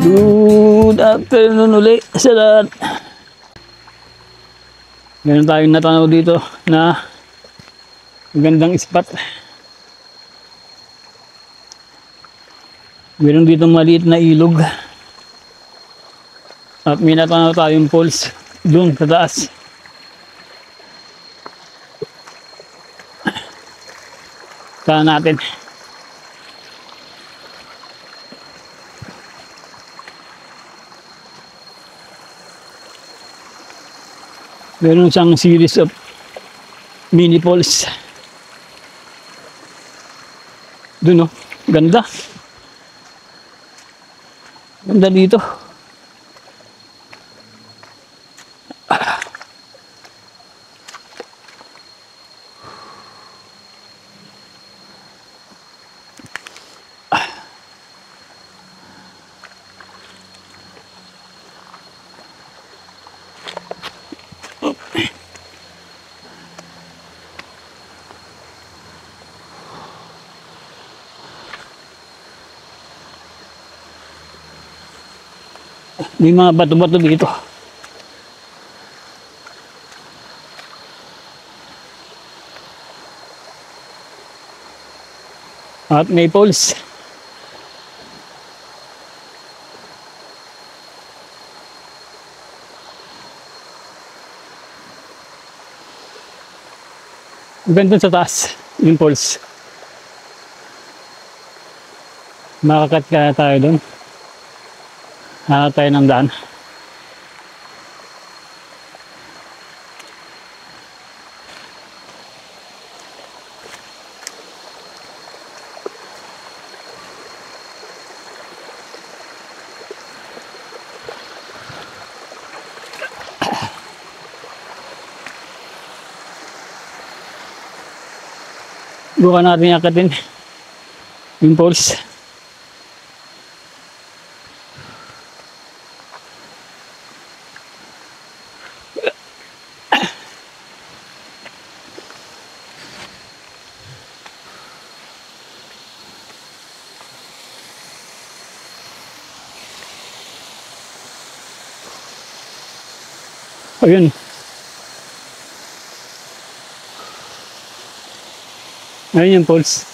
Good afternoon uli sa lahat. Meron tayong natanaw dito na magandang spot. Meron dito maliit na ilog. At may natanaw tayong falls doon sa taas. Saan natin. Meron siyang series of mini falls. Doon oh, ganda. Ganda dito. May mga bato-bato dito. At may falls. Ganda sa taas, yung falls. Makakat kaya tayo doon. Hanap tayo ng daan. Bukan natin yakatin yung falls. Ayun. Ayun yung falls.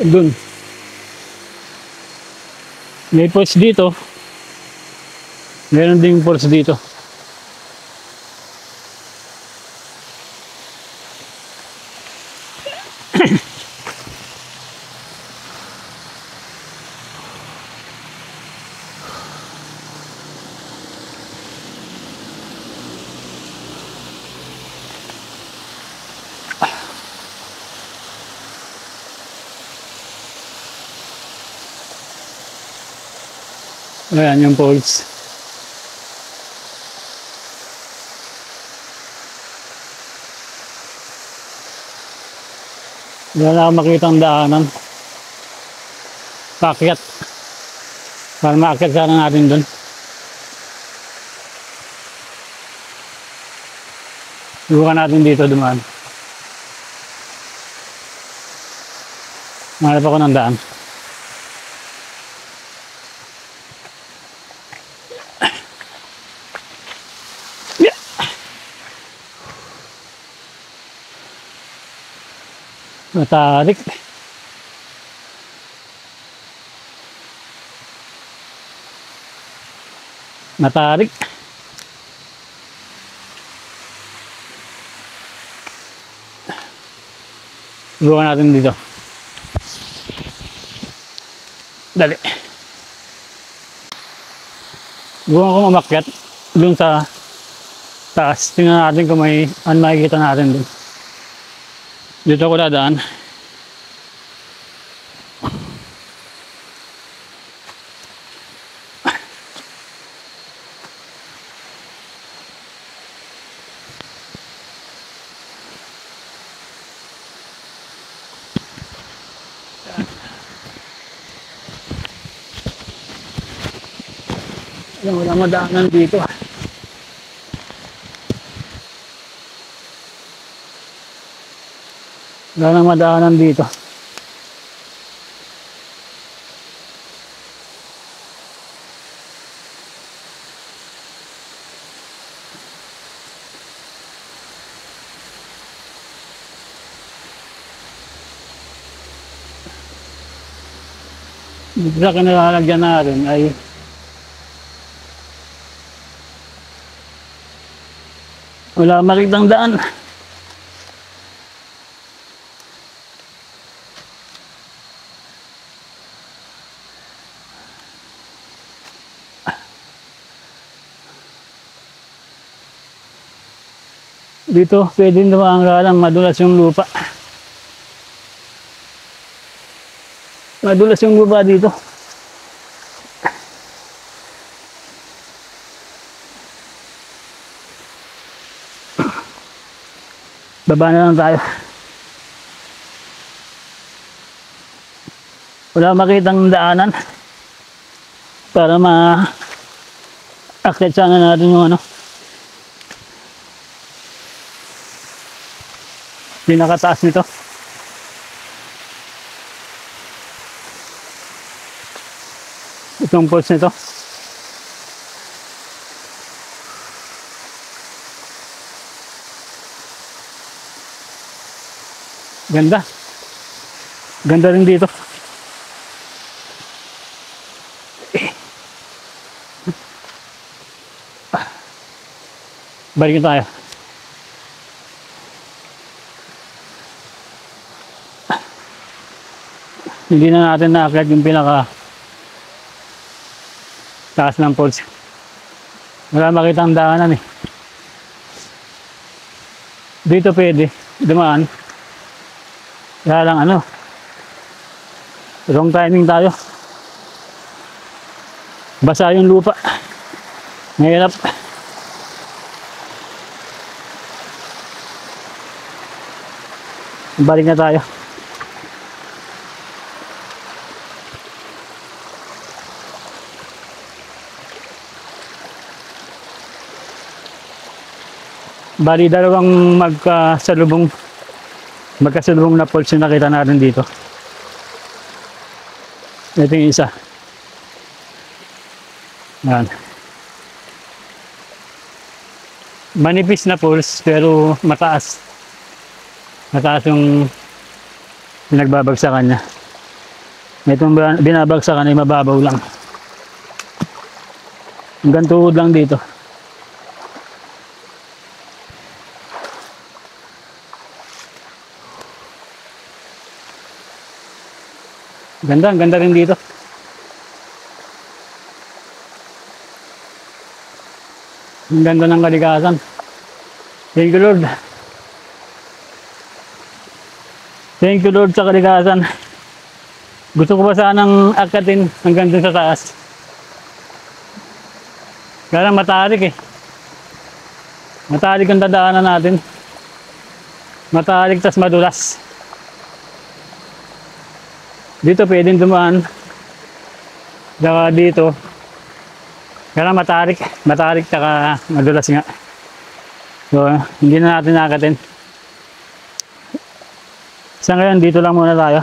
Doon. May falls dito. Meron ding falls dito. Ayan yung falls. Wala na akong makitang daanan. Pakyat. Para maakyat sana natin doon. Subukan natin dito dumaan. Mahanap ako ng daan. Matarik. Matarik. Subukan natin dito. Dali. Subukan ko umakyat doon sa taas. Tingnan natin kung may makikita natin doon. Dito ako dadaan. Wala madaanan dito. Wala nang madaanan dito. Dito sa kinalalagyan natin ay wala makitang daan. Dito pwedeng dumaan ka lang, madulas yung lupa. Madulas yung lupa dito. Baba na lang tayo. Wala makitang daanan para ma-akit sana natin yung ano, pinakataas nito. Itong poles nito. Ganda. Ganda rin dito. Balik tayo. Hindi na natin na-akit yung pinaka taas ng poles. Wala makitang daanan eh. Dito pwede dumaan. Kaya lang ano, wrong timing tayo. Basa yung lupa. Mahirap. Balik na tayo. Bali dalawang magkasalubong na poles yung nakita natin dito. Ito yung isa. Yan. Manipis na poles pero mataas. Mataas yung pinagbabagsakan niya. Itong binabagsakan ay mababaw lang. Hanggang tuhod lang dito. Ganda, ang ganda rin dito. Ang ganda ng kalikasan. Thank you Lord. Thank you Lord sa kalikasan. Gusto ko pa sanang akatin hanggang dun sa taas. Kaya lang matarik eh. Matarik ang dadaanan natin. Matarik tas madulas. Dito pwedeng dumaan. Saka dito. Kaya matarik. Matarik saka madulas nga. So, hindi na natin nakatin. Sa ngayon, dito lang muna tayo.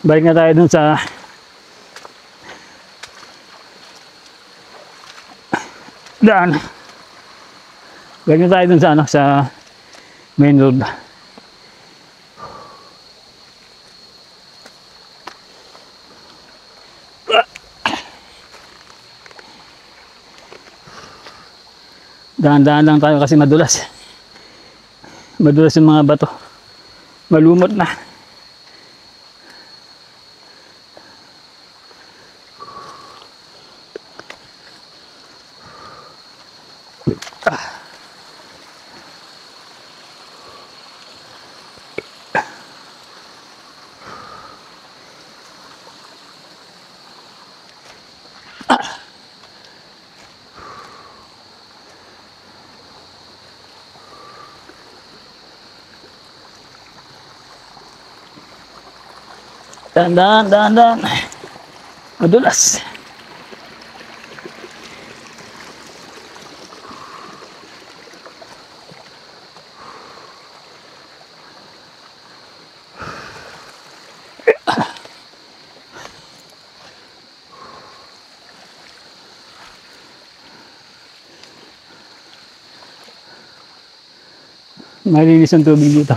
Balik na tayo dun sa daan. Balik na tayo dun sa ano, sa main road. Dahan-dahan lang tayo kasi madulas. Madulas yung mga bato. Malumot na. Dahan-dahan. Madulas. Malinis ang tubig dito.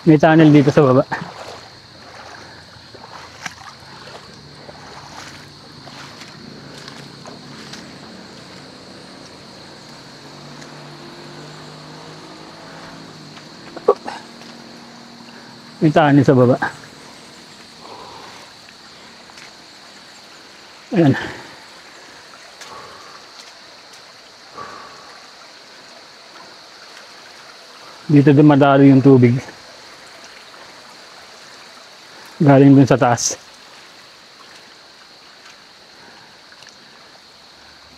May tunnel dito sa baba. May tunnel sa baba. Ayan. Dito dumadalo yung tubig. Galing dun sa taas.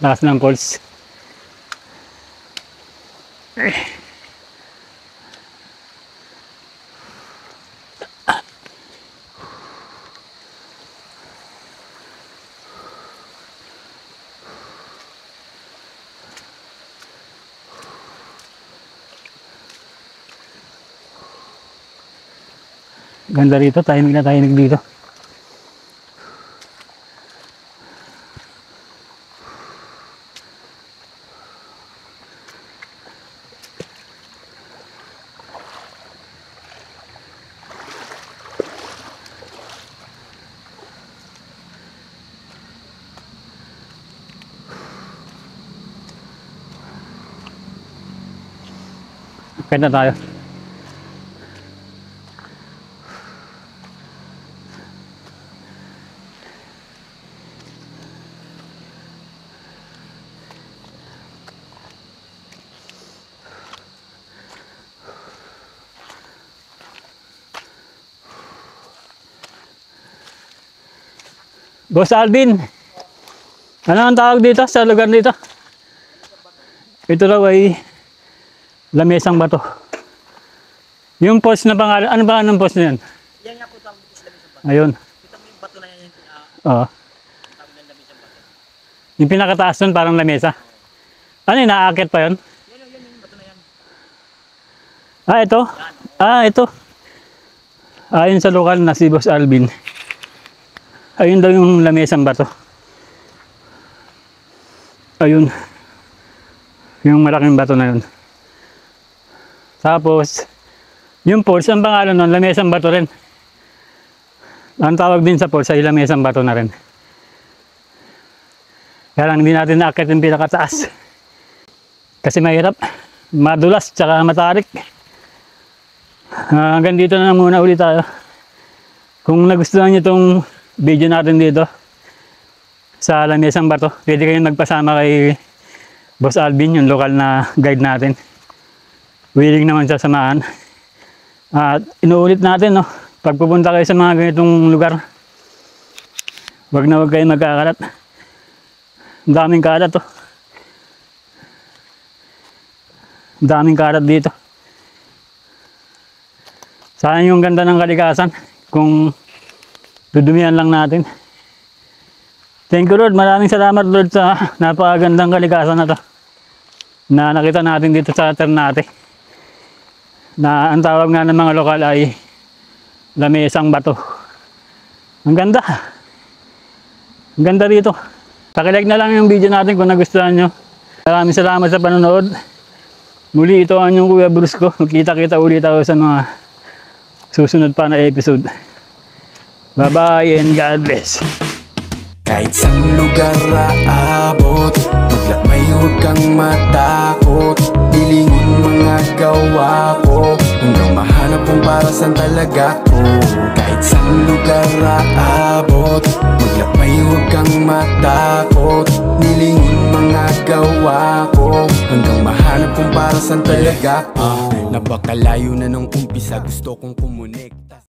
Taas ng falls. Ganda rito, tahimik na tahimik dito. Akit na tayo. Boss Alvin, ano ang tawag dito sa lugar dito? Ito raw ay Lamesang Bato. Yung post na pangalan, ano ba ang post na yan? Yan nga po tawag dito sa Lamesang Bato. Ayun. Kita mo yung bato na yan, Oo. tawag ng Lamesang Bato. Yung pinakataas nun parang lamesa. Ano yun, naaakit pa yun? Yan yung bato na yan. Ah, ito? Ah, ito. Ayon sa lokal na si Boss Alvin. Ayun daw yung Lamesang Bato. Ayun. Yung malaking bato na yun. Tapos, yung falls, ang pangalan nun, Lamesang Bato rin. Ang tawag din sa falls ay Lamesang Bato na rin. Kaya lang hindi natin naakit yung pinakataas. Kasi mahirap. Madulas, tsaka matarik. Hanggang dito na muna ulit tayo. Kung nagustuhan nyo itong video natin dito sa Lamesang Bato, pwede kayong magpasama kay Boss Alvin, yung lokal na guide natin. Willing naman siya samahan. At inuulit natin, no, pag pupunta kayo sa mga ganitong lugar, wag na wag kayo magkakalat. Ang daming kalat, oh. Ang daming kalat dito. Sayang yung ganda ng kalikasan kung dudumihan lang natin. Thank you Lord, maraming salamat Lord sa napakagandang kalikasan na to na nakita natin dito sa Ternate, na ang tawag nga ng mga lokal ay Lamesang Bato. Ang ganda. Ang ganda rito. Pakilike na lang yung video natin kung nagustuhan nyo. Maraming salamat sa panonood. Muli, ito ang yung Kuya Bruce ko. Magkita-kita ulit ako sa mga susunod pa na episode. Bye bye and God bless. Kahit saan lugar aabot, maglakbay huwag kang matakot. Hilingin mga gawa ko, hanggang mahanap kung para saan talaga ko. Kahit saan lugar aabot, maglakbay huwag kang matakot. Hilingin mga gawa ko, hanggang mahanap kung para saan talaga ko. Napakalayo na nung umpisa, gusto kong kumonekta.